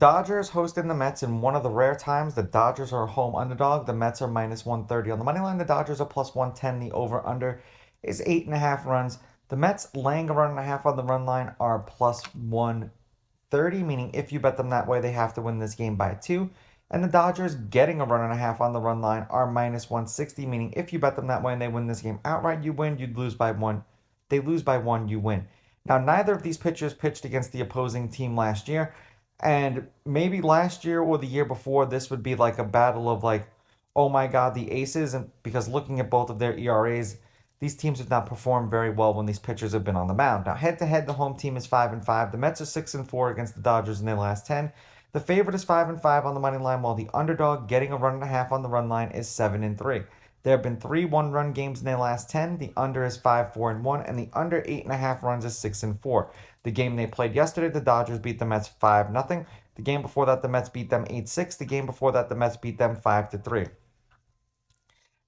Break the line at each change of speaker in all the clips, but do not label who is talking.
Dodgers hosting the Mets in one of the rare times the Dodgers are a home underdog. The Mets are minus 130 on the money line. The Dodgers are plus 110. The over under is 8.5 runs. The Mets laying a run and a half on the run line are plus 130, meaning if you bet them that way, they have to win this game by two. And the Dodgers getting a run and a half on the run line are minus 160, meaning if you bet them that way and they win this game outright, you win. You'd lose by one. They lose by one, you win. Now, neither of these pitchers pitched against the opposing team last year. And maybe last year or the year before, this would be like a battle of like, oh my God, the aces. And because looking at both of their ERAs, these teams have not performed very well when these pitchers have been on the mound. Now, head to head, the home team is 5-5. The Mets are 6-4 against the Dodgers in their last 10. The favorite is 5-5 on the money line, while the underdog getting a run and a half on the run line is 7-3. There have been three one-run games in their last 10. The under is 5-4-1, and the under 8.5 runs is 6-4. The game they played yesterday, the Dodgers beat the Mets 5-0. The game before that, the Mets beat them 8-6. The game before that, the Mets beat them 5-3.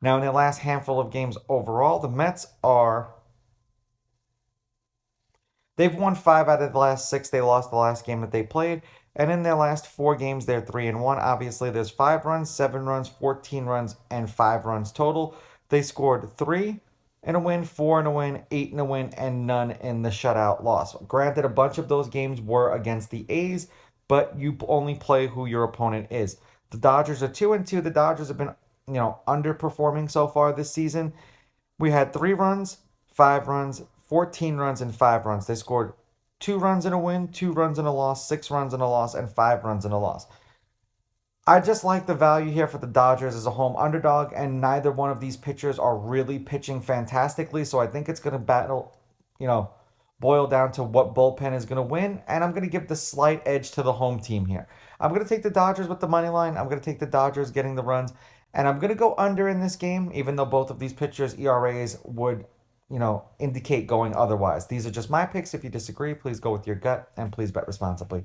Now, in their last handful of games overall, the Mets are... They've won 5 out of the last 6. They lost the last game that they played. And in their last 4 games, they're 3-1. Obviously, there's 5 runs, 7 runs, 14 runs, and 5 runs total. They scored 3 in a win, 4 in a win, 8 in a win, and none in the shutout loss. Granted, a bunch of those games were against the A's, but you only play who your opponent is. The Dodgers are 2-2. The Dodgers have been, underperforming so far this season. We had 3 runs, 5 runs, 14 runs, and 5 runs. They scored 2 runs in a win, 2 runs in a loss, 6 runs in a loss, and 5 runs in a loss. I just like the value here for the Dodgers as a home underdog, and neither one of these pitchers are really pitching fantastically, so I think it's going to boil down to what bullpen is going to win, and I'm going to give the slight edge to the home team here. I'm going to take the Dodgers with the money line. I'm going to take the Dodgers getting the runs, and I'm going to go under in this game, even though both of these pitchers' ERAs would indicate going otherwise. These are just my picks. If you disagree, please go with your gut and please bet responsibly.